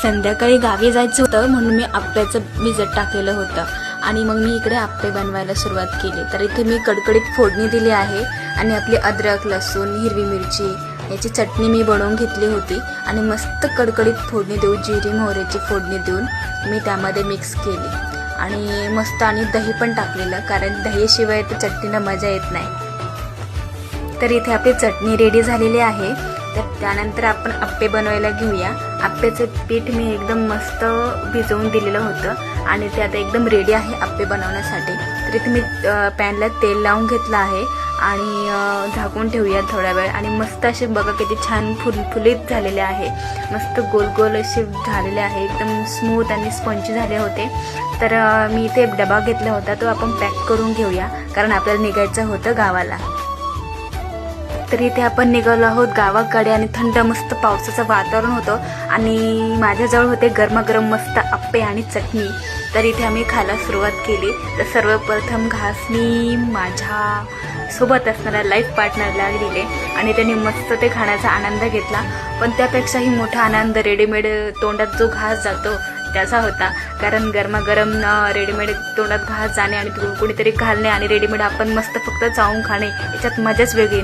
संध्याकाळी गावी जायचं होतं म्हणून मी आप्प्याचं भिजत टाकलेलं होतं आणि मग मी इकडे आप्पे बनवायला सुरुवात केली। तर इथे मी कडकडीत फोडणी दिली आहे आणि आपली अद्रक, लसूण, हिरवी मिरची याची चटणी मी बनवून घेतली होती आणि मस्त कडकडीत फोडणी देऊन जिरी मोहरीची फोडणी देऊन मी त्यामध्ये मिक्स केली आणि मस्त आणि दही पण टाकलेलं, कारण दहीशिवाय तर चटणीला मजा येत नाही। तर इथे आपली चटणी रेडी झालेली आहे। तर त्यानंतर आपण आप्पे बनवायला घेऊया। आप्प्याचं पीठ मी एकदम मस्त भिजवून दिलेलं होतं आणि ते आता एकदम रेडी आहे आप्पे बनवण्यासाठी। तर इथे मी पॅनला तेल लावून घेतलं आहे आणि झाकून ठेवूया थोडा वेळ आणि मस्त असे बघा किती छान फुलफुलीत झालेले आहे, मस्त गोल गोल असे झालेले आहे, एकदम स्मूथ आणि स्पंजी झाले होते। तर मी इथे डबा घेतला होता, तो आपण पॅक करून घेऊया कारण आपल्याला निघायचं होतं गावाला। तर इथे आपण निघालो आहोत गावाकडे आणि थंड मस्त पावसाचं वातावरण होतं आणि माझ्याजवळ होते गरमागरम मस्त आप्पे आणि चटणी। तर इथे आम्ही खायला सुरुवात केली। तर सर्वप्रथम घास मी माझ्या सोबत असणाऱ्या लाईफ पार्टनरला दिले आणि त्यांनी मस्त ते खाण्याचा आनंद घेतला। पण त्यापेक्षाही मोठा आनंद रेडीमेड तोंडात जो घास जातो त्याचा होता, कारण गरमागरम रेडीमेड तोंडात घास जाणे आणि कोणीतरी घालणे आणि रेडीमेड आपण मस्त फक्त चावून खाणे याच्यात मजाच वेगळी।